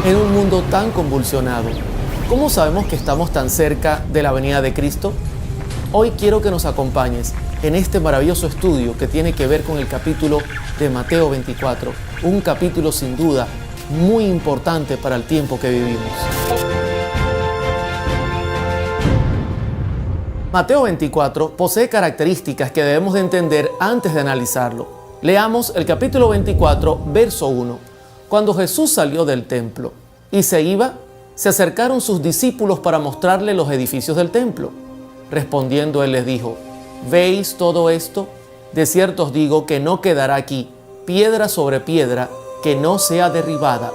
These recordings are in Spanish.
En un mundo tan convulsionado, ¿cómo sabemos que estamos tan cerca de la venida de Cristo? Hoy quiero que nos acompañes en este maravilloso estudio que tiene que ver con el capítulo de Mateo 24, un capítulo sin duda muy importante para el tiempo que vivimos. Mateo 24 posee características que debemos de entender antes de analizarlo. Leamos el capítulo 24, verso 1. Cuando Jesús salió del templo y se iba, se acercaron sus discípulos para mostrarle los edificios del templo. Respondiendo él les dijo: ¿veis todo esto? De cierto os digo que no quedará aquí piedra sobre piedra que no sea derribada.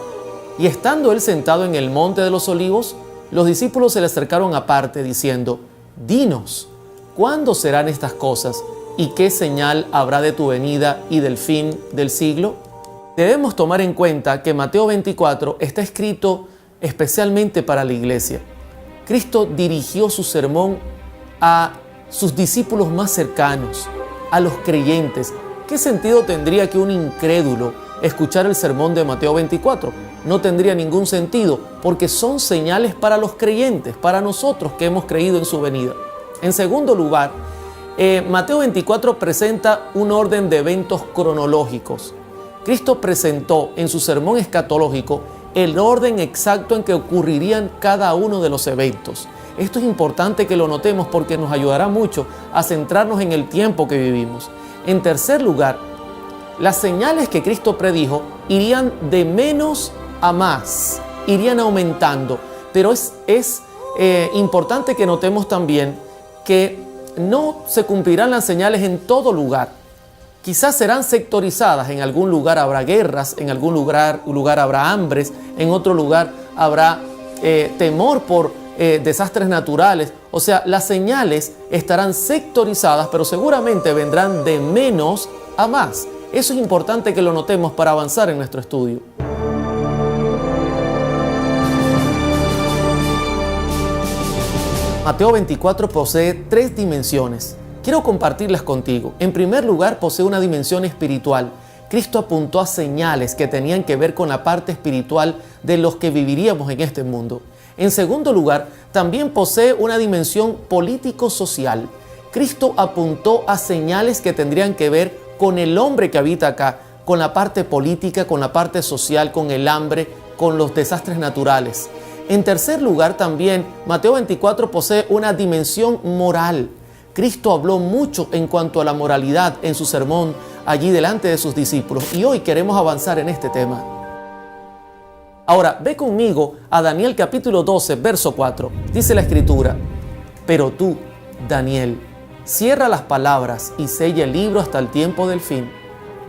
Y estando él sentado en el monte de los olivos, los discípulos se le acercaron aparte diciendo: dinos, ¿cuándo serán estas cosas? ¿Y qué señal habrá de tu venida y del fin del siglo? Debemos tomar en cuenta que Mateo 24 está escrito especialmente para la iglesia. Cristo dirigió su sermón a sus discípulos más cercanos, a los creyentes. ¿Qué sentido tendría que un incrédulo escuchar el sermón de Mateo 24? No tendría ningún sentido, porque son señales para los creyentes, para nosotros que hemos creído en su venida. En segundo lugar, Mateo 24 presenta un orden de eventos cronológicos. Cristo presentó en su sermón escatológico el orden exacto en que ocurrirían cada uno de los eventos. Esto es importante que lo notemos porque nos ayudará mucho a centrarnos en el tiempo que vivimos. En tercer lugar, las señales que Cristo predijo irían de menos a más, irían aumentando. Pero es importante que notemos también que no se cumplirán las señales en todo lugar. Quizás serán sectorizadas, en algún lugar habrá guerras, en algún lugar habrá hambres, en otro lugar habrá temor por desastres naturales. O sea, las señales estarán sectorizadas, pero seguramente vendrán de menos a más. Eso es importante que lo notemos para avanzar en nuestro estudio. Mateo 24 posee tres dimensiones. Quiero compartirlas contigo. En primer lugar, posee una dimensión espiritual. Cristo apuntó a señales que tenían que ver con la parte espiritual de los que viviríamos en este mundo. En segundo lugar, también posee una dimensión político-social. Cristo apuntó a señales que tendrían que ver con el hombre que habita acá, con la parte política, con la parte social, con el hambre, con los desastres naturales. En tercer lugar, también Mateo 24 posee una dimensión moral. Cristo habló mucho en cuanto a la moralidad en su sermón allí delante de sus discípulos, y hoy queremos avanzar en este tema. Ahora, ve conmigo a Daniel capítulo 12, verso 4. Dice la Escritura: pero tú, Daniel, cierra las palabras y sella el libro hasta el tiempo del fin.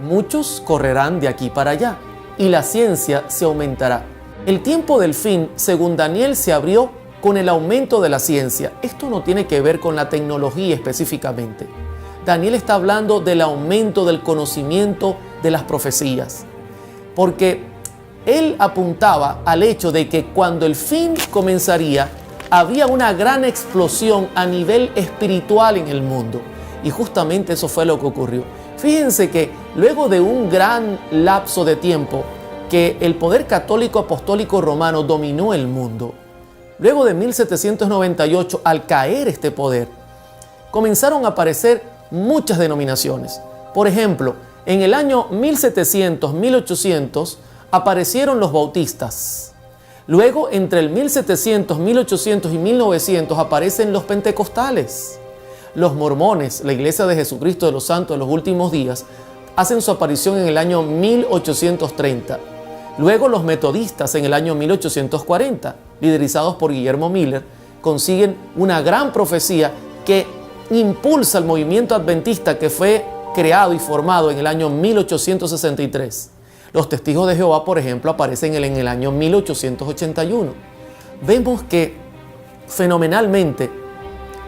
Muchos correrán de aquí para allá, y la ciencia se aumentará. El tiempo del fin, según Daniel, se abrió con el aumento de la ciencia. Esto no tiene que ver con la tecnología específicamente. Daniel está hablando del aumento del conocimiento de las profecías, porque él apuntaba al hecho de que cuando el fin comenzaría, había una gran explosión a nivel espiritual en el mundo. Y justamente eso fue lo que ocurrió. Fíjense que luego de un gran lapso de tiempo que el poder católico apostólico romano dominó el mundo, luego de 1798, al caer este poder, comenzaron a aparecer muchas denominaciones. Por ejemplo, en el año 1700, 1800, aparecieron los bautistas. Luego, entre el 1700, 1800 y 1900, aparecen los pentecostales. Los mormones, la Iglesia de Jesucristo de los Santos de los Últimos Días, hacen su aparición en el año 1830. Luego los metodistas en el año 1840, liderizados por Guillermo Miller, consiguen una gran profecía que impulsa el movimiento adventista que fue creado y formado en el año 1863. Los testigos de Jehová, por ejemplo, aparecen en el año 1881. Vemos que fenomenalmente,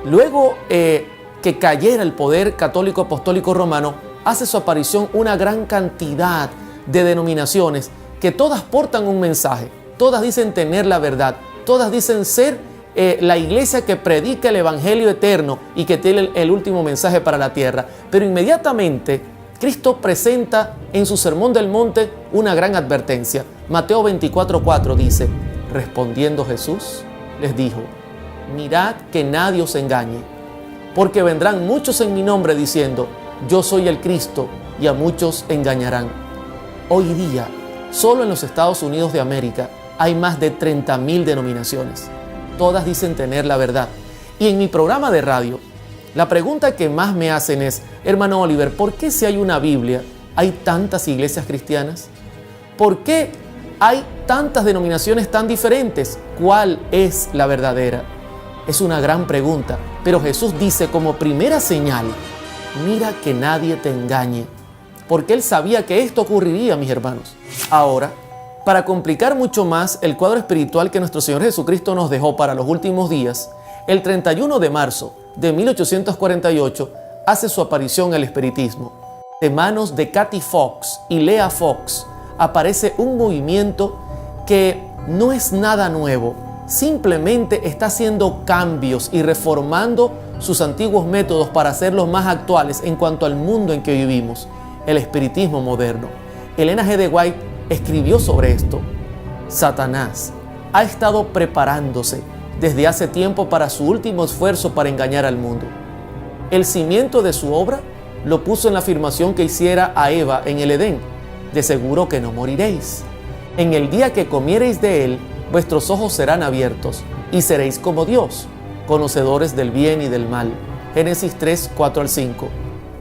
luego que cayera el poder católico apostólico romano, hace su aparición una gran cantidad de denominaciones que todas portan un mensaje, todas dicen tener la verdad, todas dicen ser la iglesia que predica el evangelio eterno y que tiene el último mensaje para la tierra. Pero inmediatamente Cristo presenta en su Sermón del Monte una gran advertencia. Mateo 24:4 dice: respondiendo Jesús, les dijo: mirad que nadie os engañe, porque vendrán muchos en mi nombre diciendo: yo soy el Cristo, y a muchos engañarán. Hoy día, solo en los Estados Unidos de América, hay más de 30,000 denominaciones. Todas dicen tener la verdad. Y en mi programa de radio, la pregunta que más me hacen es: hermano Oliver, ¿por qué si hay una Biblia hay tantas iglesias cristianas? ¿Por qué hay tantas denominaciones tan diferentes? ¿Cuál es la verdadera? Es una gran pregunta, pero Jesús dice como primera señal: mira que nadie te engañe, porque Él sabía que esto ocurriría, mis hermanos. Ahora, para complicar mucho más el cuadro espiritual que nuestro Señor Jesucristo nos dejó para los últimos días, el 31 de marzo de 1848 hace su aparición el espiritismo. De manos de Kathy Fox y Lea Fox aparece un movimiento que no es nada nuevo, simplemente está haciendo cambios y reformando sus antiguos métodos para hacerlos más actuales en cuanto al mundo en que vivimos, el espiritismo moderno. Elena G. de White escribió sobre esto: Satanás ha estado preparándose desde hace tiempo para su último esfuerzo para engañar al mundo. El cimiento de su obra lo puso en la afirmación que hiciera a Eva en el Edén: de seguro que no moriréis. En el día que comiereis de él, vuestros ojos serán abiertos y seréis como Dios, conocedores del bien y del mal. Génesis 3, 4-5.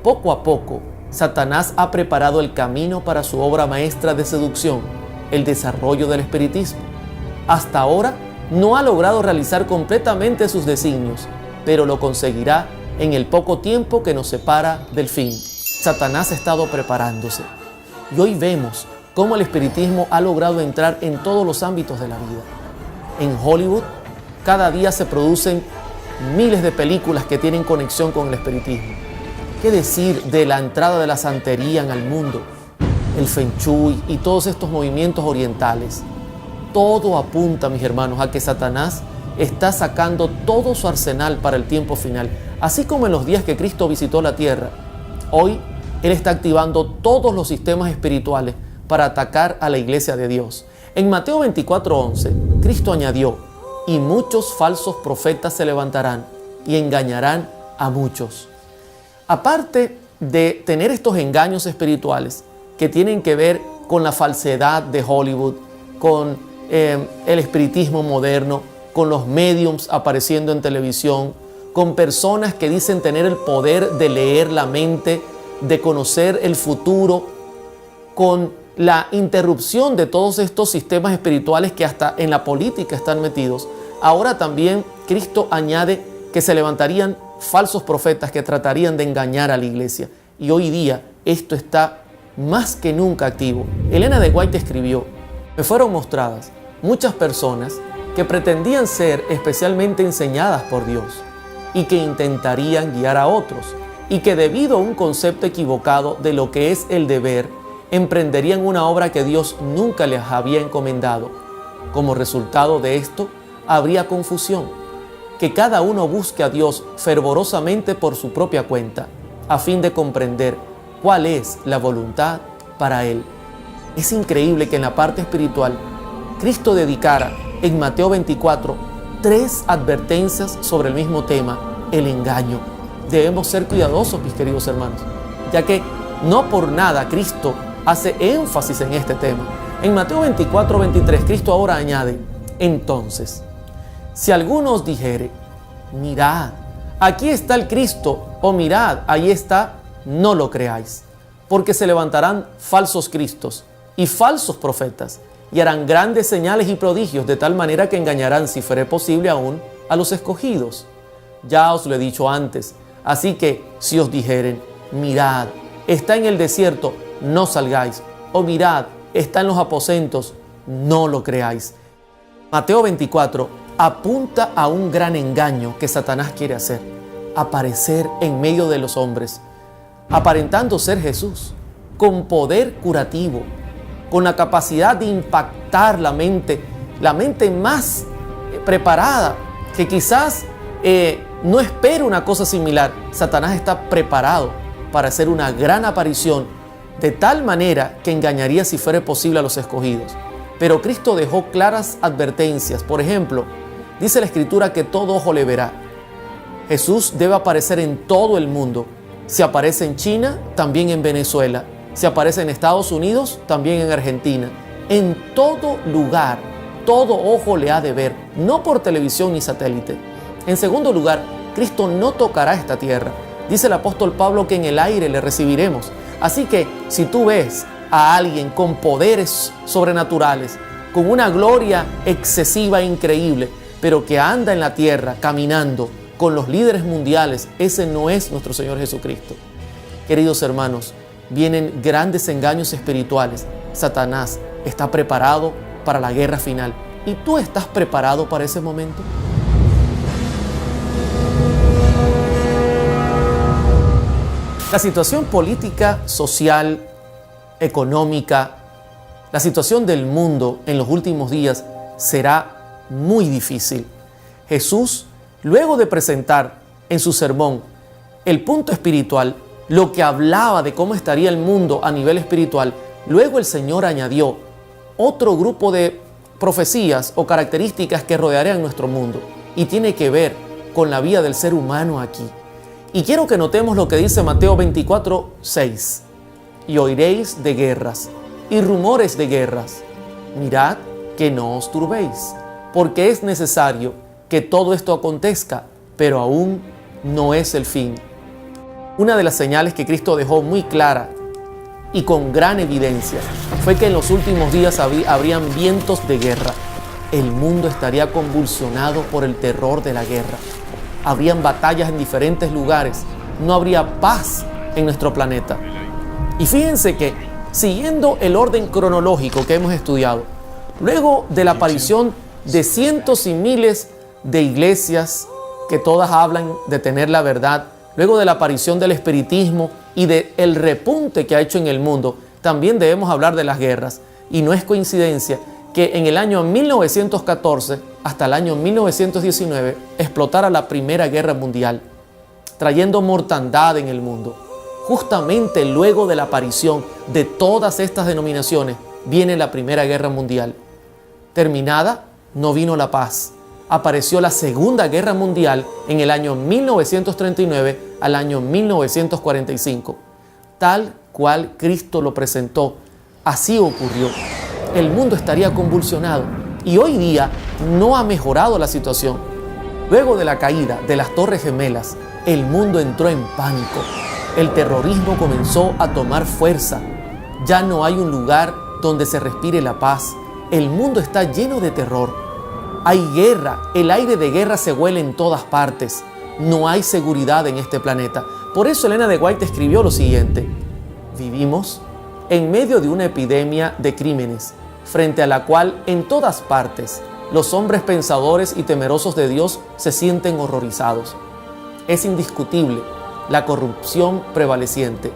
Poco a poco, Satanás ha preparado el camino para su obra maestra de seducción, el desarrollo del espiritismo. Hasta ahora no ha logrado realizar completamente sus designios, pero lo conseguirá en el poco tiempo que nos separa del fin. Satanás ha estado preparándose. Y hoy vemos cómo el espiritismo ha logrado entrar en todos los ámbitos de la vida. En Hollywood, cada día se producen miles de películas que tienen conexión con el espiritismo. ¿Qué decir de la entrada de la santería en el mundo? El Feng Shui y todos estos movimientos orientales. Todo apunta, mis hermanos, a que Satanás está sacando todo su arsenal para el tiempo final. Así como en los días que Cristo visitó la tierra, hoy Él está activando todos los sistemas espirituales para atacar a la iglesia de Dios. En Mateo 24:11, Cristo añadió: y muchos falsos profetas se levantarán y engañarán a muchos. Aparte de tener estos engaños espirituales que tienen que ver con la falsedad de Hollywood, con el espiritismo moderno, con los mediums apareciendo en televisión, con personas que dicen tener el poder de leer la mente, de conocer el futuro, con la interrupción de todos estos sistemas espirituales que hasta en la política están metidos. Ahora también Cristo añade que se levantarían falsos profetas que tratarían de engañar a la iglesia. Y hoy día esto está más que nunca activo. Elena de White escribió: me fueron mostradas muchas personas que pretendían ser especialmente enseñadas por Dios y que intentarían guiar a otros, y que debido a un concepto equivocado de lo que es el deber, emprenderían una obra que Dios nunca les había encomendado. Como resultado de esto, habría confusión, que cada uno busque a Dios fervorosamente por su propia cuenta, a fin de comprender cuál es la voluntad para Él. Es increíble que en la parte espiritual, Cristo dedicara en Mateo 24 3 advertencias sobre el mismo tema: el engaño. Debemos ser cuidadosos, mis queridos hermanos, ya que no por nada Cristo hace énfasis en este tema. En Mateo 24:23, Cristo ahora añade: entonces, si alguno os dijere: mirad, aquí está el Cristo, o mirad, ahí está, no lo creáis, porque se levantarán falsos cristos y falsos profetas, y harán grandes señales y prodigios, de tal manera que engañarán, si fuere posible aún, a los escogidos. Ya os lo he dicho antes. Así que si os dijeren: mirad, está en el desierto, no salgáis, o mirad, está en los aposentos, no lo creáis. Mateo 24 apunta a un gran engaño que Satanás quiere hacer: aparecer en medio de los hombres, aparentando ser Jesús, con poder curativo, con la capacidad de impactar la mente más preparada, que quizás no espera una cosa similar. Satanás está preparado para hacer una gran aparición, de tal manera que engañaría si fuera posible a los escogidos. Pero Cristo dejó claras advertencias. Por ejemplo, dice la Escritura que todo ojo le verá. Jesús debe aparecer en todo el mundo. Si aparece en China, también en Venezuela. Si aparece en Estados Unidos, también en Argentina. En todo lugar, todo ojo le ha de ver, no por televisión ni satélite. En segundo lugar, Cristo no tocará esta tierra. Dice el apóstol Pablo que en el aire le recibiremos. Así que si tú ves a alguien con poderes sobrenaturales, con una gloria excesiva e increíble, pero que anda en la tierra caminando con los líderes mundiales, ese no es nuestro Señor Jesucristo. Queridos hermanos, vienen grandes engaños espirituales. Satanás está preparado para la guerra final. ¿Y tú estás preparado para ese momento? La situación política, social, económica, la situación del mundo en los últimos días será muy difícil. Jesús, luego de presentar en su sermón el punto espiritual, lo que hablaba de cómo estaría el mundo a nivel espiritual, luego el Señor añadió otro grupo de profecías o características que rodearían nuestro mundo y tiene que ver con la vida del ser humano aquí. Y quiero que notemos lo que dice Mateo 24:6. Y oiréis de guerras y rumores de guerras. Mirad que no os turbéis, porque es necesario que todo esto acontezca, pero aún no es el fin. Una de las señales que Cristo dejó muy clara y con gran evidencia fue que en los últimos días habrían vientos de guerra. El mundo estaría convulsionado por el terror de la guerra. Habrían batallas en diferentes lugares. No habría paz en nuestro planeta. Y fíjense que, siguiendo el orden cronológico que hemos estudiado, luego de la aparición de cientos y miles de iglesias que todas hablan de tener la verdad, luego de la aparición del espiritismo y del repunte que ha hecho en el mundo, también debemos hablar de las guerras. Y no es coincidencia que en el año 1914 hasta el año 1919 explotara la Primera Guerra Mundial, trayendo mortandad en el mundo. Justamente luego de la aparición de todas estas denominaciones viene la Primera Guerra Mundial. Terminada, no vino la paz. Apareció la Segunda Guerra Mundial en el año 1939 al año 1945. Tal cual Cristo lo presentó, así ocurrió. El mundo estaría convulsionado y hoy día no ha mejorado la situación. Luego de la caída de las Torres Gemelas, el mundo entró en pánico. El terrorismo comenzó a tomar fuerza. Ya no hay un lugar donde se respire la paz. El mundo está lleno de terror. Hay guerra. El aire de guerra se huele en todas partes. No hay seguridad en este planeta. Por eso Elena de White escribió lo siguiente: vivimos en medio de una epidemia de crímenes, frente a la cual en todas partes los hombres pensadores y temerosos de Dios se sienten horrorizados. Es indiscutible la corrupción prevaleciente.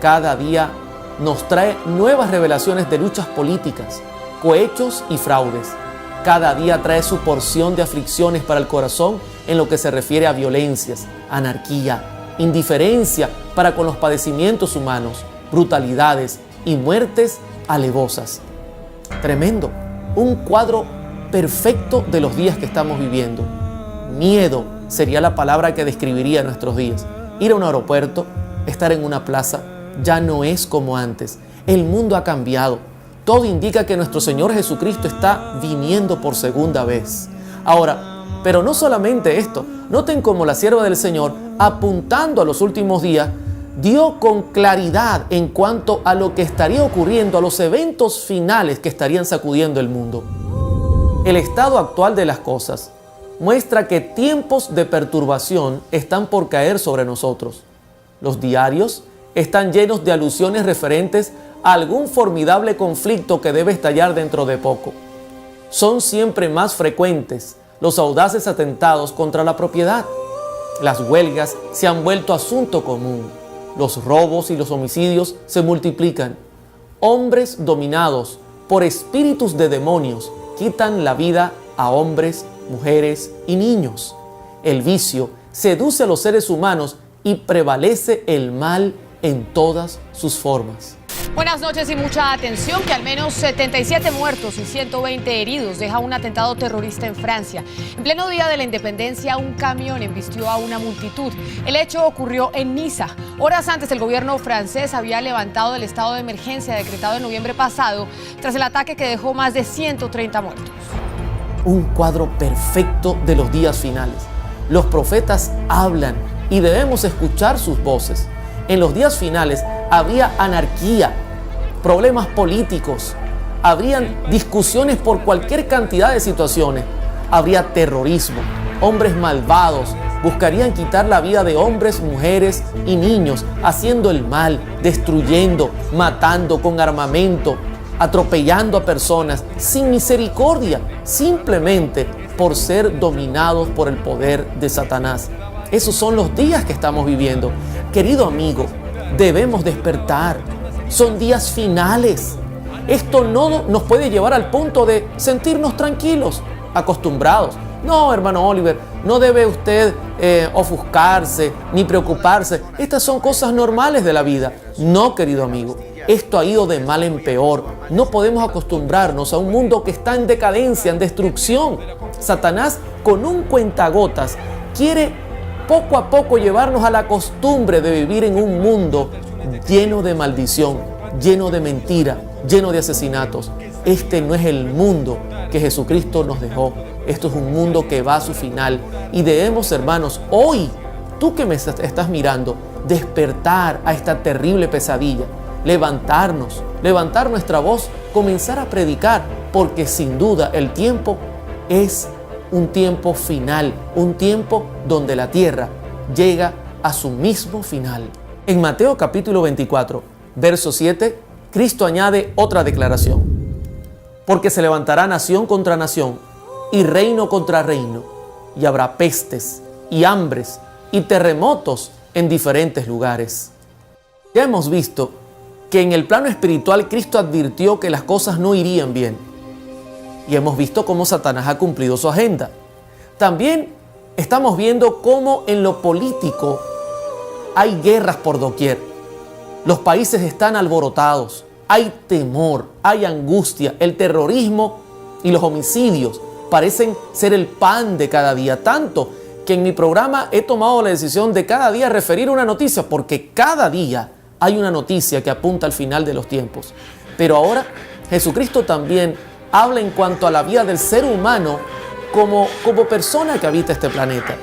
Cada día nos trae nuevas revelaciones de luchas políticas, cohechos y fraudes. Cada día trae su porción de aflicciones para el corazón en lo que se refiere a violencias, anarquía, indiferencia para con los padecimientos humanos, brutalidades y muertes alevosas. Tremendo, un cuadro perfecto de los días que estamos viviendo. Miedo sería la palabra que describiría nuestros días. Ir a un aeropuerto, estar en una plaza, ya no es como antes. El mundo ha cambiado. Todo indica que nuestro Señor Jesucristo está viniendo por segunda vez. Ahora, pero no solamente esto. Noten cómo la sierva del Señor, apuntando a los últimos días, dio con claridad en cuanto a lo que estaría ocurriendo, a los eventos finales que estarían sacudiendo el mundo. El estado actual de las cosas muestra que tiempos de perturbación están por caer sobre nosotros. Los diarios están llenos de alusiones referentes a algún formidable conflicto que debe estallar dentro de poco. Son siempre más frecuentes los audaces atentados contra la propiedad. Las huelgas se han vuelto asunto común. Los robos y los homicidios se multiplican. Hombres dominados por espíritus de demonios quitan la vida a hombres, mujeres y niños. El vicio seduce a los seres humanos y prevalece el mal en todas sus formas. Buenas noches y mucha atención, que al menos 77 muertos y 120 heridos deja un atentado terrorista en Francia. En pleno día de la independencia, un camión embistió a una multitud. El hecho ocurrió en Niza. Horas antes, el gobierno francés había levantado el estado de emergencia decretado en noviembre pasado tras el ataque que dejó más de 130 muertos. Un cuadro perfecto de los días finales. Los profetas hablan y debemos escuchar sus voces. En los días finales habría anarquía, problemas políticos, habrían discusiones por cualquier cantidad de situaciones, habría terrorismo, hombres malvados buscarían quitar la vida de hombres, mujeres y niños, haciendo el mal, destruyendo, matando con armamento, atropellando a personas sin misericordia, simplemente por ser dominados por el poder de Satanás. Esos son los días que estamos viviendo. Querido amigo, debemos despertar. Son días finales. Esto no nos puede llevar al punto de sentirnos tranquilos, acostumbrados. No, hermano Oliver, no debe usted ofuscarse ni preocuparse. Estas son cosas normales de la vida. No, querido amigo, esto ha ido de mal en peor. No podemos acostumbrarnos a un mundo que está en decadencia, en destrucción. Satanás, con un cuentagotas, quiere poco a poco llevarnos a la costumbre de vivir en un mundo lleno de maldición, lleno de mentira, lleno de asesinatos. Este no es el mundo que Jesucristo nos dejó. Esto es un mundo que va a su final. Y debemos, hermanos, hoy, tú que me estás mirando, despertar a esta terrible pesadilla, levantar nuestra voz, comenzar a predicar, porque sin duda el tiempo es un tiempo final, un tiempo donde la tierra llega a su mismo final. En Mateo capítulo 24, verso 7, Cristo añade otra declaración. Porque se levantará nación contra nación y reino contra reino, y habrá pestes y hambres y terremotos en diferentes lugares. Ya hemos visto que en el plano espiritual Cristo advirtió que las cosas no irían bien. Y hemos visto cómo Satanás ha cumplido su agenda. También estamos viendo cómo en lo político hay guerras por doquier. Los países están alborotados, hay temor, hay angustia, el terrorismo y los homicidios parecen ser el pan de cada día. Tanto que en mi programa he tomado la decisión de cada día referir una noticia, porque cada día hay una noticia que apunta al final de los tiempos. Pero ahora Jesucristo también habla en cuanto a la vida del ser humano como persona que habita este planeta.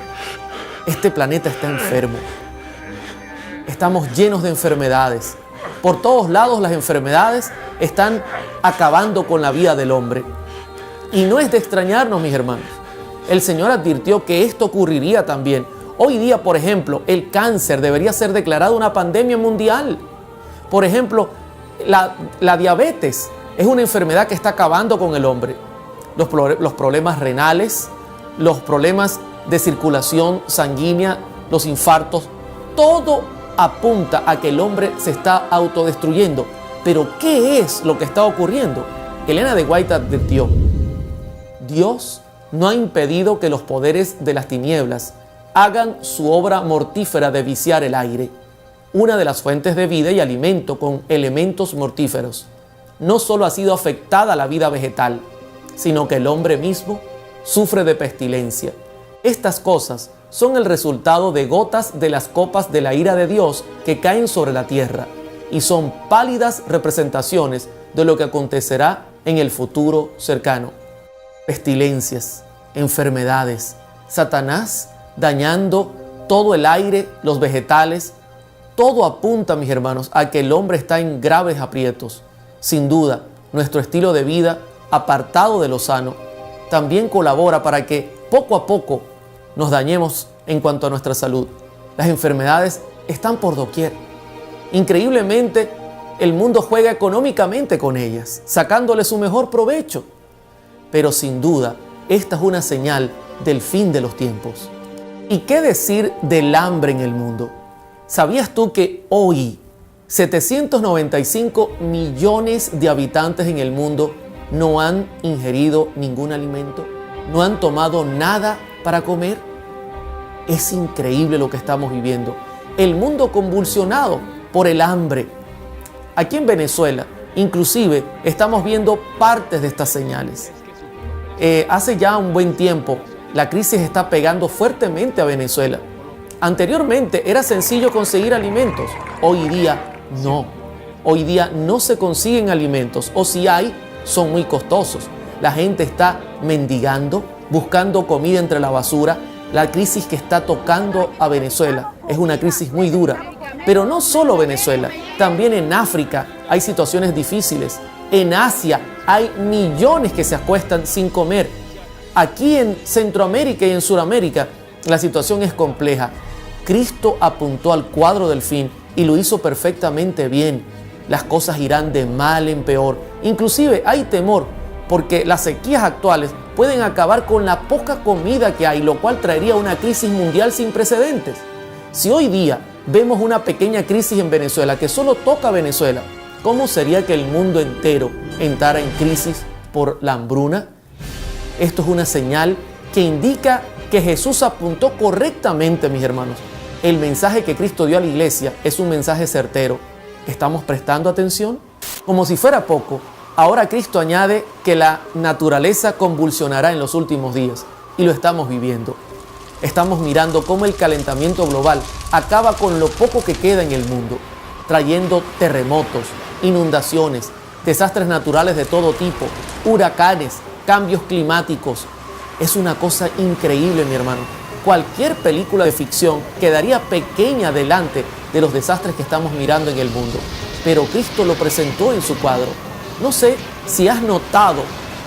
Este planeta está enfermo. Estamos llenos de enfermedades. Por todos lados las enfermedades están acabando con la vida del hombre. Y no es de extrañarnos, mis hermanos. El Señor advirtió que esto ocurriría también. Hoy día, por ejemplo, el cáncer debería ser declarado una pandemia mundial. Por ejemplo, la diabetes es una enfermedad que está acabando con el hombre. Los problemas renales, los problemas de circulación sanguínea, los infartos, todo apunta a que el hombre se está autodestruyendo. Pero ¿qué es lo que está ocurriendo? Elena de White advirtió: Dios no ha impedido que los poderes de las tinieblas hagan su obra mortífera de viciar el aire, una de las fuentes de vida y alimento con elementos mortíferos. No solo ha sido afectada la vida vegetal, sino que el hombre mismo sufre de pestilencia. Estas cosas son el resultado de gotas de las copas de la ira de Dios que caen sobre la tierra y son pálidas representaciones de lo que acontecerá en el futuro cercano. Pestilencias, enfermedades, Satanás dañando todo el aire, los vegetales. Todo apunta, mis hermanos, a que el hombre está en graves aprietos. Sin duda, nuestro estilo de vida, apartado de lo sano, también colabora para que poco a poco nos dañemos en cuanto a nuestra salud. Las enfermedades están por doquier. Increíblemente, el mundo juega económicamente con ellas, sacándole su mejor provecho. Pero sin duda, esta es una señal del fin de los tiempos. ¿Y qué decir del hambre en el mundo? ¿Sabías tú que hoy 795 millones de habitantes en el mundo no han ingerido ningún alimento? ¿No han tomado nada para comer? Es increíble lo que estamos viviendo. El mundo convulsionado por el hambre. Aquí en Venezuela, inclusive, estamos viendo partes de estas señales. Hace ya un buen tiempo, la crisis está pegando fuertemente a Venezuela. Anteriormente era sencillo conseguir alimentos, hoy día no. Hoy día no se consiguen alimentos, o si hay, son muy costosos. La gente está mendigando, buscando comida entre la basura. La crisis que está tocando a Venezuela es una crisis muy dura. Pero no solo Venezuela, también en África hay situaciones difíciles. En Asia hay millones que se acuestan sin comer. Aquí en Centroamérica y en Sudamérica la situación es compleja. Cristo apuntó al cuadro del fin y lo hizo perfectamente bien. Las cosas irán de mal en peor. Inclusive hay temor porque las sequías actuales pueden acabar con la poca comida que hay, lo cual traería una crisis mundial sin precedentes. Si hoy día vemos una pequeña crisis en Venezuela que solo toca a Venezuela, ¿cómo sería que el mundo entero entrara en crisis por la hambruna? Esto es una señal que indica que Jesús apuntó correctamente, mis hermanos. El mensaje que Cristo dio a la iglesia es un mensaje certero. ¿Estamos prestando atención? Como si fuera poco, ahora Cristo añade que la naturaleza convulsionará en los últimos días, y lo estamos viviendo. Estamos mirando cómo el calentamiento global acaba con lo poco que queda en el mundo, trayendo terremotos, inundaciones, desastres naturales de todo tipo, huracanes, cambios climáticos. Es una cosa increíble, mi hermano. Cualquier película de ficción quedaría pequeña delante de los desastres que estamos mirando en el mundo. Pero Cristo lo presentó en su cuadro. No sé si has notado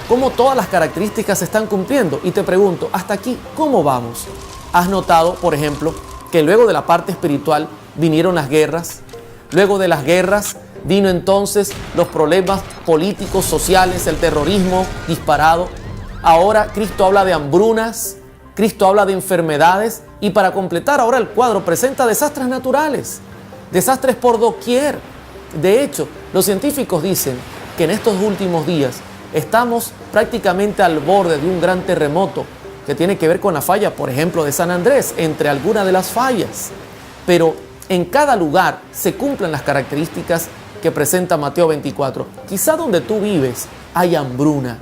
cómo todas las características se están cumpliendo. Y te pregunto, hasta aquí, ¿cómo vamos? ¿Has notado, por ejemplo, que luego de la parte espiritual vinieron las guerras? Luego de las guerras vino entonces los problemas políticos, sociales, el terrorismo disparado. Ahora Cristo habla de hambrunas, Cristo habla de enfermedades y para completar ahora el cuadro presenta desastres naturales, desastres por doquier. De hecho, los científicos dicen que en estos últimos días estamos prácticamente al borde de un gran terremoto que tiene que ver con la falla, por ejemplo, de San Andrés, entre algunas de las fallas. Pero en cada lugar se cumplen las características que presenta Mateo 24. Quizá donde tú vives hay hambruna,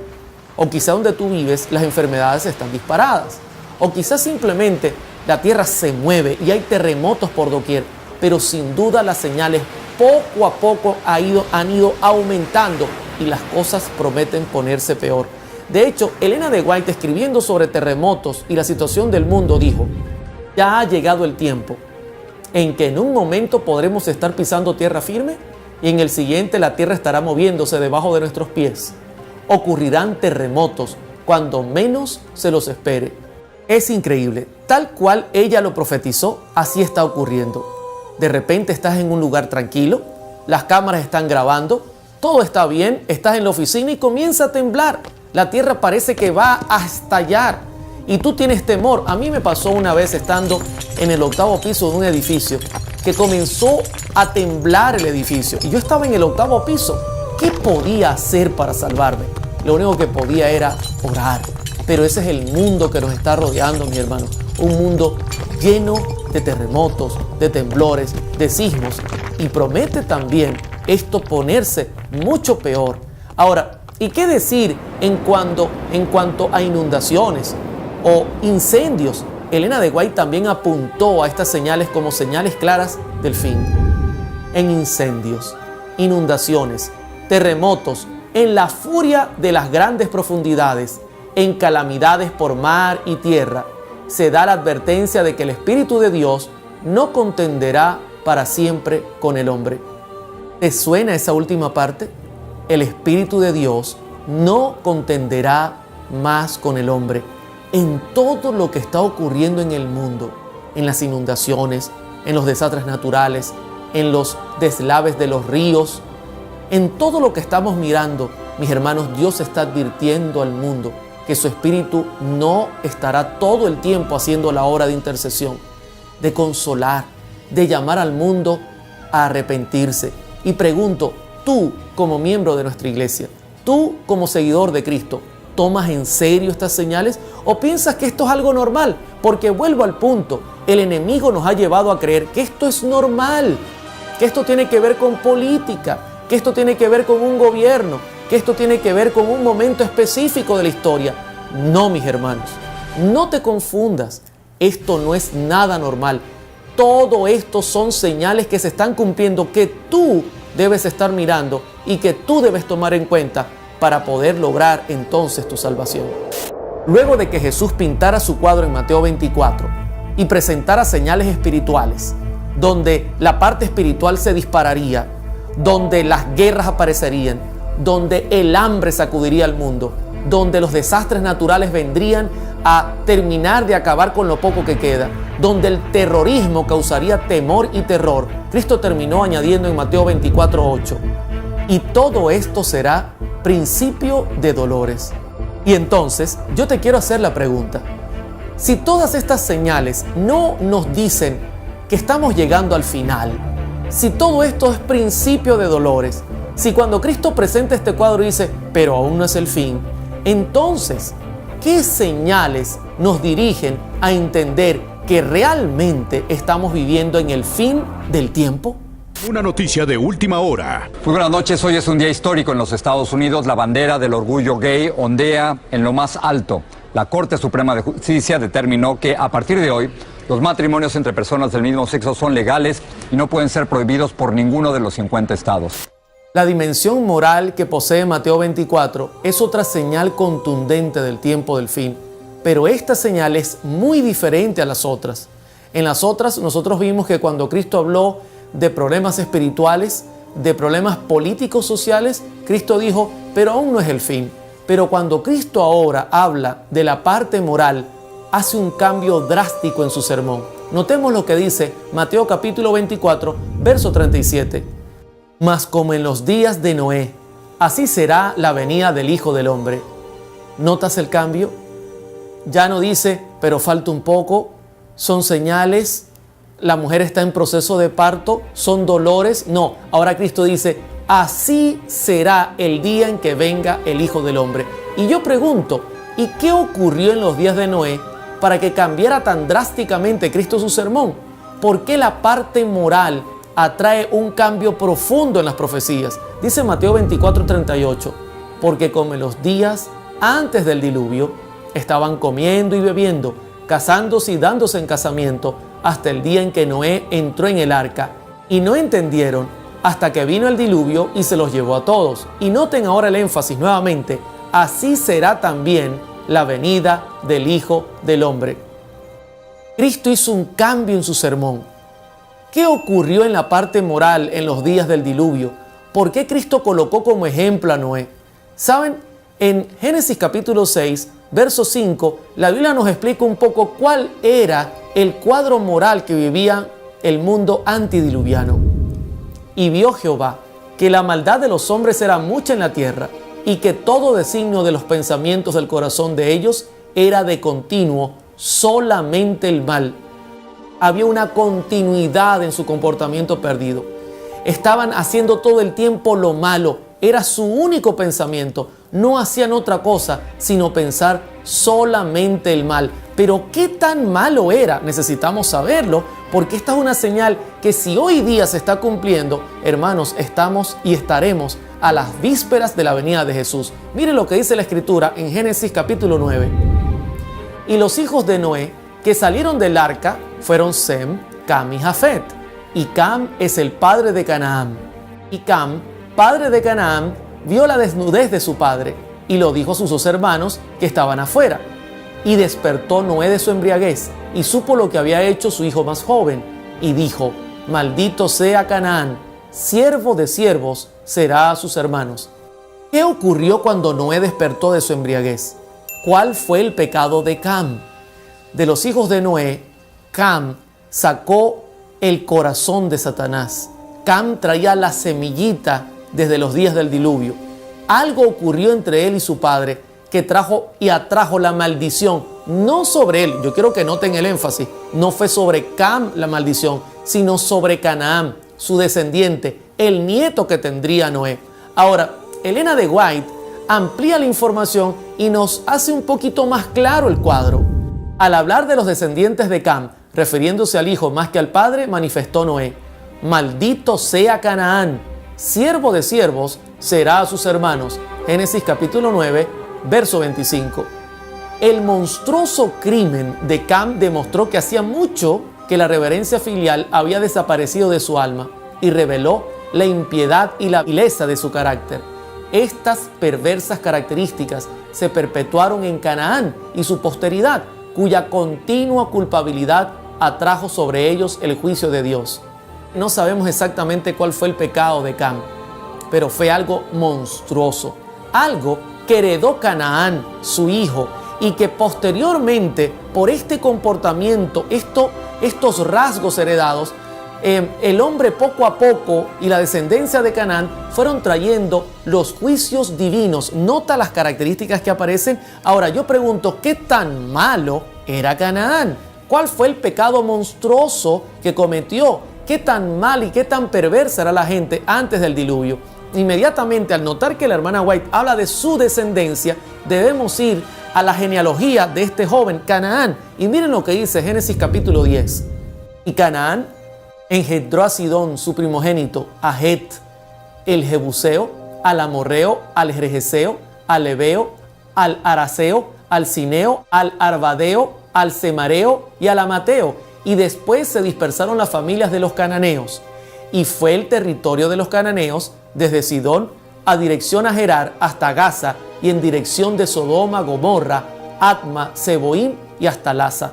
o quizá donde tú vives las enfermedades están disparadas, o quizá simplemente la tierra se mueve y hay terremotos por doquier, pero sin duda las señales poco a poco han ido aumentando y las cosas prometen ponerse peor. De hecho, Elena de White, escribiendo sobre terremotos y la situación del mundo, dijo: ya ha llegado el tiempo en que en un momento podremos estar pisando tierra firme y en el siguiente la tierra estará moviéndose debajo de nuestros pies. Ocurrirán terremotos cuando menos se los espere. Es increíble, tal cual ella lo profetizó, así está ocurriendo. De repente estás en un lugar tranquilo, las cámaras están grabando, todo está bien, estás en la oficina y comienza a temblar. La tierra parece que va a estallar y tú tienes temor. A mí me pasó una vez estando en el 8º piso de un edificio que comenzó a temblar el edificio y yo estaba en el 8º piso. ¿Qué podía hacer para salvarme? Lo único que podía era orar. Pero ese es el mundo que nos está rodeando, mi hermano. Un mundo lleno de terremotos, de temblores, de sismos. Y promete también esto ponerse mucho peor. Ahora, ¿y qué decir en cuanto a inundaciones o incendios? Elena de White también apuntó a estas señales como señales claras del fin. En incendios, inundaciones, terremotos, en la furia de las grandes profundidades, en calamidades por mar y tierra, se da la advertencia de que el Espíritu de Dios no contenderá para siempre con el hombre. ¿Te suena esa última parte? El Espíritu de Dios no contenderá más con el hombre. En todo lo que está ocurriendo en el mundo, en las inundaciones, en los desastres naturales, en los deslaves de los ríos, en todo lo que estamos mirando, mis hermanos, Dios está advirtiendo al mundo que su Espíritu no estará todo el tiempo haciendo la obra de intercesión, de consolar, de llamar al mundo a arrepentirse. Y pregunto, tú como miembro de nuestra iglesia, tú como seguidor de Cristo, ¿tomas en serio estas señales o piensas que esto es algo normal? Porque vuelvo al punto, el enemigo nos ha llevado a creer que esto es normal. que esto tiene que ver con política, que esto tiene que ver con un gobierno, que esto tiene que ver con un momento específico de la historia. No, mis hermanos, no te confundas. Esto no es nada normal. Todo esto son señales que se están cumpliendo, que tú debes estar mirando y que tú debes tomar en cuenta para poder lograr entonces tu salvación. Luego de que Jesús pintara su cuadro en Mateo 24 y presentara señales espirituales, donde la parte espiritual se dispararía, donde las guerras aparecerían, donde el hambre sacudiría al mundo, donde los desastres naturales vendrían a terminar de acabar con lo poco que queda, donde el terrorismo causaría temor y terror, Cristo terminó añadiendo en Mateo 24:8, y todo esto será principio de dolores. Y entonces yo te quiero hacer la pregunta: si todas estas señales no nos dicen que estamos llegando al final, si todo esto es principio de dolores, si cuando Cristo presenta este cuadro dice, pero aún no es el fin, entonces, ¿qué señales nos dirigen a entender que realmente estamos viviendo en el fin del tiempo? Una noticia de última hora. Muy buenas noches. Hoy es un día histórico en los Estados Unidos. La bandera del orgullo gay ondea en lo más alto. La Corte Suprema de Justicia determinó que a partir de hoy los matrimonios entre personas del mismo sexo son legales y no pueden ser prohibidos por ninguno de los 50 estados. La dimensión moral que posee Mateo 24 es otra señal contundente del tiempo del fin, pero esta señal es muy diferente a las otras. En las otras nosotros vimos que cuando Cristo habló de problemas espirituales, de problemas políticos sociales, Cristo dijo, pero aún no es el fin. Pero cuando Cristo ahora habla de la parte moral, hace un cambio drástico en su sermón. Notemos lo que dice Mateo capítulo 24, verso 37. Mas como en los días de Noé, así será la venida del Hijo del Hombre. ¿Notas el cambio? Ya no dice, pero falta un poco, son señales, la mujer está en proceso de parto, son dolores. No, ahora Cristo dice, así será el día en que venga el Hijo del Hombre. Y yo pregunto, ¿y qué ocurrió en los días de Noé para que cambiara tan drásticamente Cristo su sermón? ¿Por qué la parte moral atrae un cambio profundo en las profecías? Dice Mateo 24:38, porque como en los días antes del diluvio, estaban comiendo y bebiendo, casándose y dándose en casamiento, hasta el día en que Noé entró en el arca, y no entendieron hasta que vino el diluvio y se los llevó a todos. Y noten ahora el énfasis nuevamente, así será también la venida del Hijo del Hombre. Cristo hizo un cambio en su sermón. ¿Qué ocurrió en la parte moral en los días del diluvio? ¿Por qué Cristo colocó como ejemplo a Noé? ¿Saben? En Génesis capítulo 6, verso 5, la Biblia nos explica un poco cuál era el cuadro moral que vivía el mundo antidiluviano. Y vio Jehová que la maldad de los hombres era mucha en la tierra, y que todo designio de los pensamientos del corazón de ellos era de continuo solamente el mal. Había una continuidad en su comportamiento perdido. Estaban haciendo todo el tiempo lo malo. Era su único pensamiento. No hacían otra cosa sino pensar solamente el mal. Pero ¿qué tan malo era? Necesitamos saberlo, porque esta es una señal que si hoy día se está cumpliendo, hermanos, estamos y estaremos a las vísperas de la venida de Jesús. Mire lo que dice la Escritura en Génesis capítulo 9. Y los hijos de Noé que salieron del arca fueron Sem, Cam y Jafet. Y Cam es el padre de Canaán. Y Cam, padre de Canaán, vio la desnudez de su padre y lo dijo a sus dos hermanos que estaban afuera. Y despertó Noé de su embriaguez y supo lo que había hecho su hijo más joven. Y dijo, maldito sea Canaán, siervo de siervos será a sus hermanos. ¿Qué ocurrió cuando Noé despertó de su embriaguez? ¿Cuál fue el pecado de Cam? De los hijos de Noé, Cam sacó el corazón de Satanás. Cam traía la semillita desde los días del diluvio. Algo ocurrió entre él y su padre que trajo y atrajo la maldición, no sobre él. Yo quiero que noten el énfasis. No fue sobre Cam la maldición, sino sobre Canaán, su descendiente, el nieto que tendría Noé. Ahora, Elena de White amplía la información y nos hace un poquito más claro el cuadro. Al hablar de los descendientes de Cam, refiriéndose al hijo más que al padre, manifestó Noé: maldito sea Canaán, siervo de siervos será a sus hermanos. Génesis capítulo 9, verso 25. El monstruoso crimen de Cam demostró que hacía mucho que la reverencia filial había desaparecido de su alma y reveló la impiedad y la vileza de su carácter. Estas perversas características se perpetuaron en Canaán y su posteridad, cuya continua culpabilidad atrajo sobre ellos el juicio de Dios. No sabemos exactamente cuál fue el pecado de Cam, pero fue algo monstruoso, algo que heredó Canaán, su hijo, y que posteriormente, por este comportamiento, estos rasgos heredados, el hombre poco a poco y la descendencia de Canaán fueron trayendo los juicios divinos. Nota las características que aparecen. Ahora yo pregunto, ¿qué tan malo era Canaán? ¿Cuál fue el pecado monstruoso que cometió? ¿Qué tan mal y qué tan perversa era la gente antes del diluvio? Inmediatamente, al notar que la hermana White habla de su descendencia, debemos ir a la genealogía de este joven Canaán. Y miren lo que dice Génesis capítulo 10. Y Canaán engendró a Sidón, su primogénito, a Het, el Jebuseo, al Amorreo, al Gergeseo, al Ebeo, al Araseo, al Cineo, al Arbadeo, al Semareo y al Amateo. Y después se dispersaron las familias de los cananeos. Y fue el territorio de los cananeos desde Sidón a dirección a Gerar hasta Gaza y en dirección de Sodoma, Gomorra, Atma, Seboim y hasta Laza.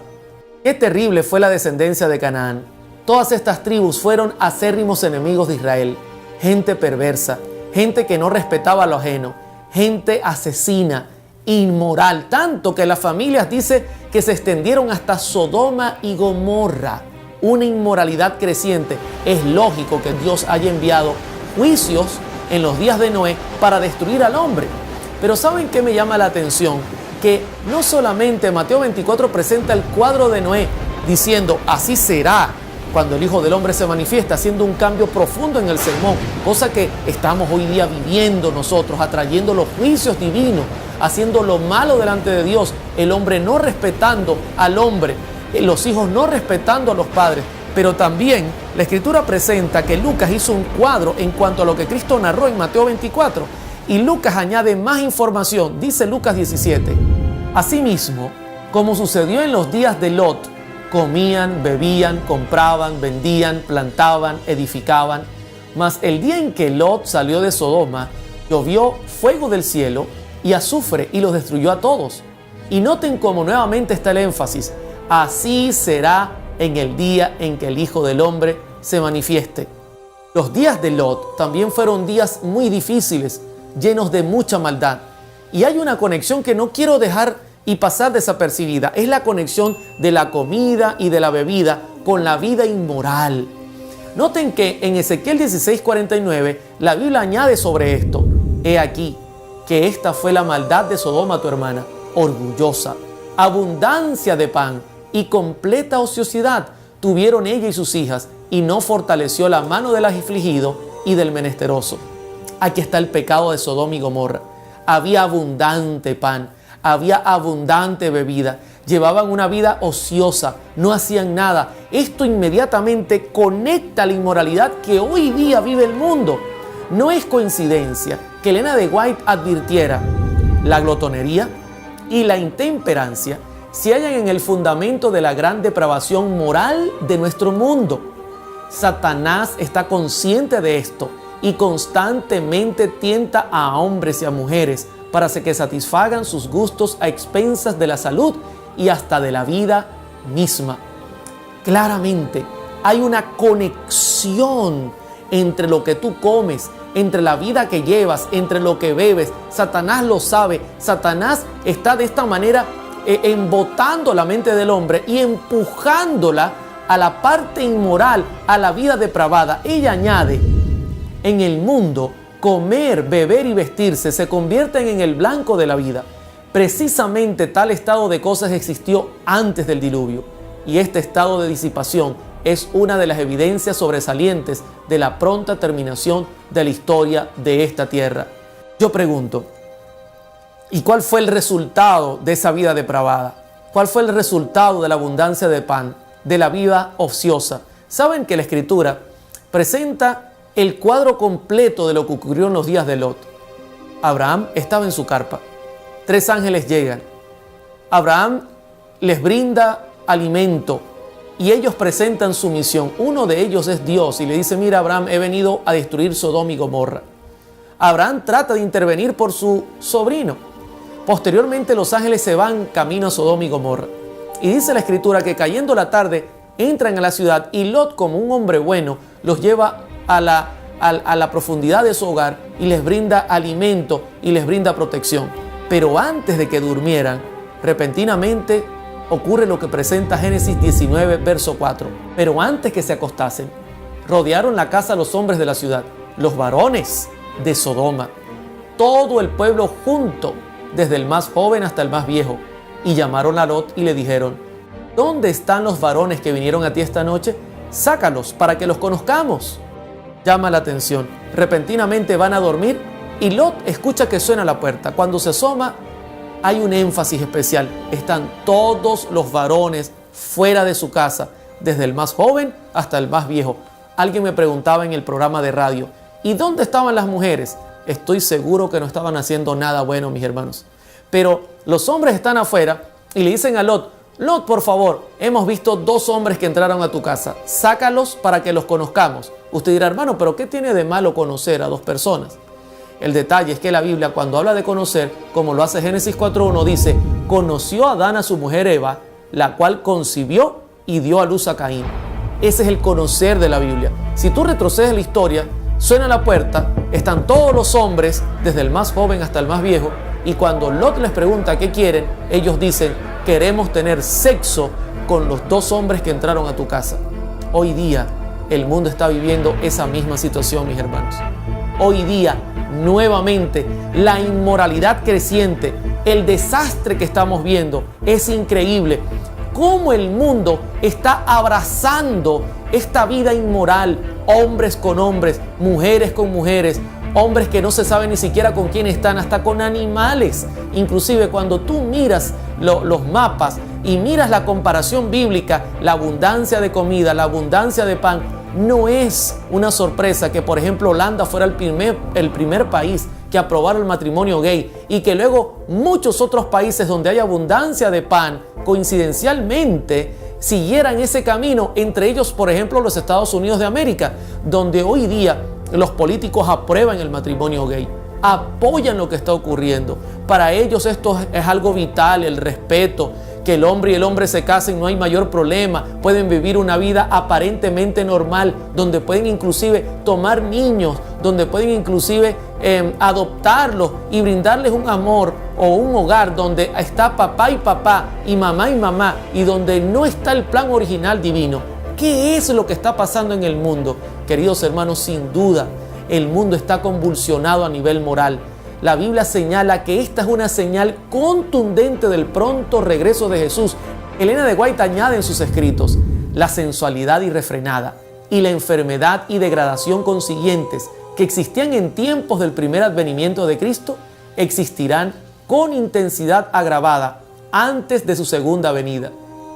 Qué terrible fue la descendencia de Canaán. Todas estas tribus fueron acérrimos enemigos de Israel, gente perversa, gente que no respetaba lo ajeno, gente asesina, inmoral, tanto que las familias dice que se extendieron hasta Sodoma y Gomorra. Una inmoralidad creciente. Es lógico que Dios haya enviado juicios en los días de Noé para destruir al hombre. Pero ¿saben qué me llama la atención? Que no solamente Mateo 24 presenta el cuadro de Noé diciendo así será cuando el Hijo del Hombre se manifiesta, haciendo un cambio profundo en el sermón, cosa que estamos hoy día viviendo nosotros, atrayendo los juicios divinos, haciendo lo malo delante de Dios, el hombre no respetando al hombre, los hijos no respetando a los padres. Pero también la Escritura presenta que Lucas hizo un cuadro en cuanto a lo que Cristo narró en Mateo 24. Y Lucas añade más información. Dice Lucas 17. Asimismo, como sucedió en los días de Lot, comían, bebían, compraban, vendían, plantaban, edificaban. Mas el día en que Lot salió de Sodoma, llovió fuego del cielo y azufre y los destruyó a todos. Y noten cómo nuevamente está el énfasis. Así será en el día en que el Hijo del Hombre se manifieste. Los días de Lot también fueron días muy difíciles, llenos de mucha maldad. Y hay una conexión que no quiero dejar y pasar desapercibida. Es la conexión de la comida y de la bebida con la vida inmoral. Noten que en Ezequiel 16:49 la Biblia añade sobre esto. He aquí que esta fue la maldad de Sodoma, tu hermana, orgullosa, abundancia de pan y completa ociosidad tuvieron ella y sus hijas, y no fortaleció la mano del afligido y del menesteroso. Aquí está el pecado de Sodoma y Gomorra. Había abundante pan, había abundante bebida, llevaban una vida ociosa, no hacían nada. Esto inmediatamente conecta la inmoralidad que hoy día vive el mundo. No es coincidencia que Elena de White advirtiera: la glotonería y la intemperancia se hallan en el fundamento de la gran depravación moral de nuestro mundo. Satanás está consciente de esto y constantemente tienta a hombres y a mujeres para que satisfagan sus gustos a expensas de la salud y hasta de la vida misma. Claramente hay una conexión entre lo que tú comes, entre la vida que llevas, entre lo que bebes. Satanás lo sabe. Satanás está de esta manera embotando la mente del hombre y empujándola a la parte inmoral, a la vida depravada. Ella añade: en el mundo, comer, beber y vestirse se convierten en el blanco de la vida. Precisamente tal estado de cosas existió antes del diluvio, y este estado de disipación es una de las evidencias sobresalientes de la pronta terminación de la historia de esta tierra. Yo pregunto, ¿y cuál fue el resultado de esa vida depravada? ¿Cuál fue el resultado de la abundancia de pan, de la vida ociosa? Saben que la Escritura presenta el cuadro completo de lo que ocurrió en los días de Lot. Abraham estaba en su carpa. 3 ángeles llegan. Abraham les brinda alimento y ellos presentan su misión. Uno de ellos es Dios y le dice: mira, Abraham, he venido a destruir Sodoma y Gomorra. Abraham trata de intervenir por su sobrino. Posteriormente los ángeles se van camino a Sodoma y Gomorra. Y dice la escritura que cayendo la tarde entran a la ciudad y Lot, como un hombre bueno, los lleva a la profundidad de su hogar y les brinda alimento y les brinda protección. Pero antes de que durmieran, repentinamente ocurre lo que presenta Génesis 19, verso 4. Pero antes que se acostasen, rodearon la casa los hombres de la ciudad, los varones de Sodoma, todo el pueblo junto, desde el más joven hasta el más viejo, y llamaron a Lot y le dijeron: ¿dónde están los varones que vinieron a ti esta noche? Sácalos para que los conozcamos. Llama la atención. Repentinamente van a dormir y Lot escucha que suena la puerta. Cuando se asoma, hay un énfasis especial. Están todos los varones fuera de su casa, desde el más joven hasta el más viejo. Alguien me preguntaba en el programa de radio: ¿y dónde estaban las mujeres? Estoy seguro que no estaban haciendo nada bueno, mis hermanos. Pero los hombres están afuera y le dicen a Lot: Lot, por favor, hemos visto 2 hombres que entraron a tu casa. Sácalos para que los conozcamos. Usted dirá: hermano, ¿pero qué tiene de malo conocer a 2 personas? El detalle es que la Biblia, cuando habla de conocer, como lo hace Génesis 4.1, dice: conoció Adán a su mujer Eva, la cual concibió y dio a luz a Caín. Ese es el conocer de la Biblia. Si tú retrocedes la historia, suena la puerta, están todos los hombres, desde el más joven hasta el más viejo, y cuando Lot les pregunta qué quieren, ellos dicen: queremos tener sexo con los 2 hombres que entraron a tu casa. Hoy día el mundo está viviendo esa misma situación, mis hermanos. Hoy día, nuevamente, la inmoralidad creciente, el desastre que estamos viendo, es increíble. Cómo el mundo está abrazando esta vida inmoral, hombres con hombres, mujeres con mujeres, hombres que no se sabe ni siquiera con quién están, hasta con animales. Inclusive cuando tú miras los mapas y miras la comparación bíblica, la abundancia de comida, la abundancia de pan, no es una sorpresa que, por ejemplo, Holanda fuera el primer país que aprobara el matrimonio gay y que luego muchos otros países donde hay abundancia de pan, coincidencialmente, siguieran ese camino, entre ellos, por ejemplo, los Estados Unidos de América, donde hoy día los políticos aprueban el matrimonio gay, apoyan lo que está ocurriendo. Para ellos esto es algo vital, el respeto, que el hombre y el hombre se casen, no hay mayor problema, pueden vivir una vida aparentemente normal, donde pueden inclusive tomar niños, donde pueden inclusive adoptarlos y brindarles un amor o un hogar donde está papá y mamá, y donde no está el plan original divino. ¿Qué es lo que está pasando en el mundo? Queridos hermanos, sin duda, el mundo está convulsionado a nivel moral. La Biblia señala que esta es una señal contundente del pronto regreso de Jesús. Elena de White añade en sus escritos: la sensualidad irrefrenada y la enfermedad y degradación consiguientes que existían en tiempos del primer advenimiento de Cristo existirán con intensidad agravada antes de su segunda venida.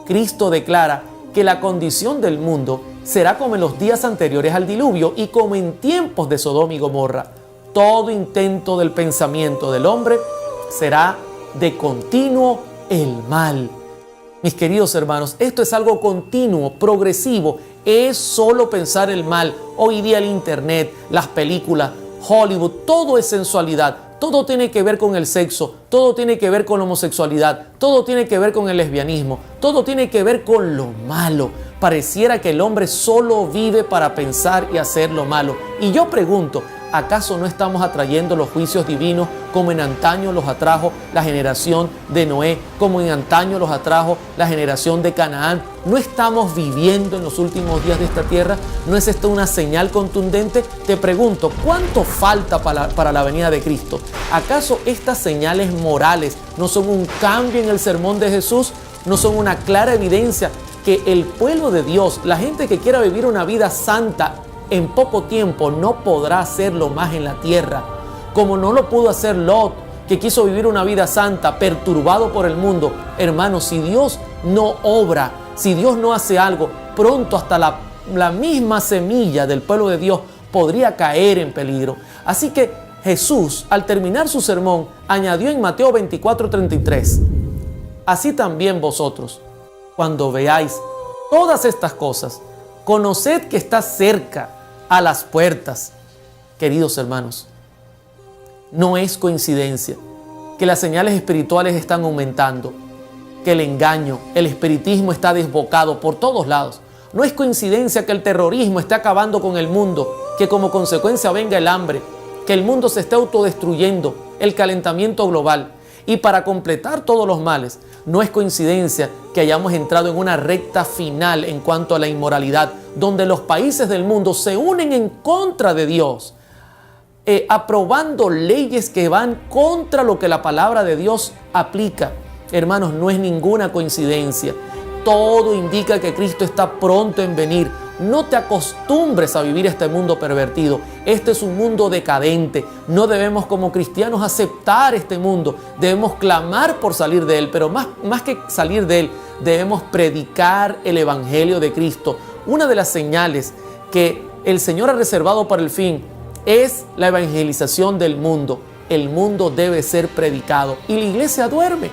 Cristo declara que la condición del mundo será como en los días anteriores al diluvio y como en tiempos de Sodoma y Gomorra. Todo intento del pensamiento del hombre será de continuo el mal. Mis queridos hermanos, esto es algo continuo, progresivo. Es solo pensar el mal. Hoy día el internet, las películas, Hollywood, todo es sensualidad. Todo tiene que ver con el sexo, todo tiene que ver con la homosexualidad, todo tiene que ver con el lesbianismo, todo tiene que ver con lo malo. Pareciera que el hombre solo vive para pensar y hacer lo malo. Y yo pregunto, ¿acaso no estamos atrayendo los juicios divinos como en antaño los atrajo la generación de Noé, como en antaño los atrajo la generación de Canaán? ¿No estamos viviendo en los últimos días de esta tierra? ¿No es esto una señal contundente? Te pregunto, ¿cuánto falta para la venida de Cristo? ¿Acaso estas señales morales no son un cambio en el sermón de Jesús? ¿No son una clara evidencia que el pueblo de Dios, la gente que quiera vivir una vida santa, en poco tiempo no podrá hacerlo más en la tierra? Como no lo pudo hacer Lot, que quiso vivir una vida santa, perturbado por el mundo. Hermanos, si Dios no obra, si Dios no hace algo, pronto hasta la la misma semilla del pueblo de Dios podría caer en peligro. Así que Jesús, al terminar su sermón, añadió en Mateo 24:33, así también vosotros, cuando veáis todas estas cosas, conoced que está cerca, a las puertas. Queridos hermanos, no es coincidencia que las señales espirituales están aumentando, que el engaño, el espiritismo está desbocado por todos lados. No es coincidencia que el terrorismo esté acabando con el mundo, que como consecuencia venga el hambre, que el mundo se esté autodestruyendo, el calentamiento global. Y para completar todos los males, no es coincidencia que hayamos entrado en una recta final en cuanto a la inmoralidad, donde los países del mundo se unen en contra de Dios, aprobando leyes que van contra lo que la palabra de Dios aplica. Hermanos, no es ninguna coincidencia. Todo indica que Cristo está pronto en venir. No te acostumbres a vivir este mundo pervertido. Este es un mundo decadente. No debemos como cristianos aceptar este mundo. Debemos clamar por salir de él, pero más que salir de él, debemos predicar el Evangelio de Cristo. Una de las señales que el Señor ha reservado para el fin es la evangelización del mundo. El mundo debe ser predicado y la iglesia duerme.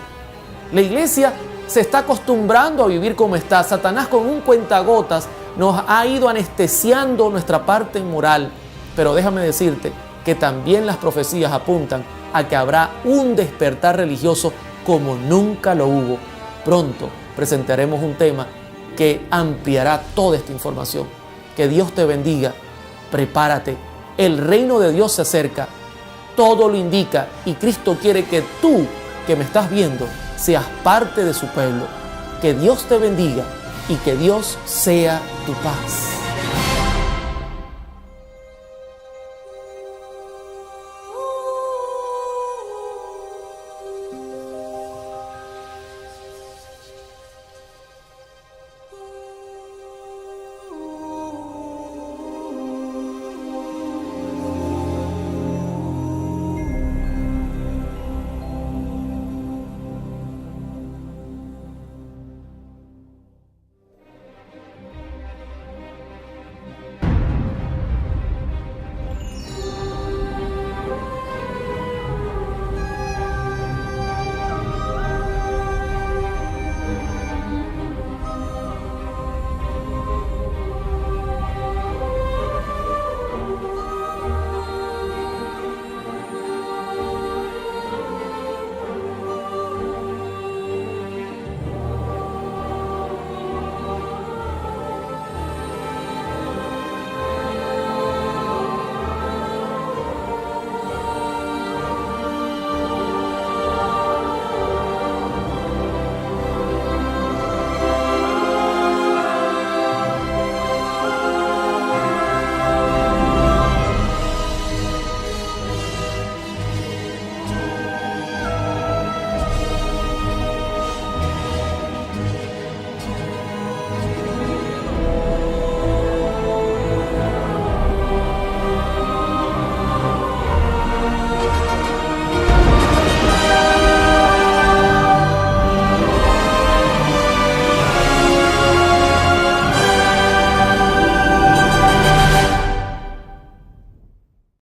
La iglesia se está acostumbrando a vivir como está. Satanás con un cuentagotas nos ha ido anestesiando nuestra parte moral. Pero déjame decirte que también las profecías apuntan a que habrá un despertar religioso como nunca lo hubo. Pronto presentaremos un tema que ampliará toda esta información. Que Dios te bendiga. Prepárate. El reino de Dios se acerca. Todo lo indica y Cristo quiere que tú, que me estás viendo, seas parte de su pueblo. Que Dios te bendiga y que Dios sea tu paz.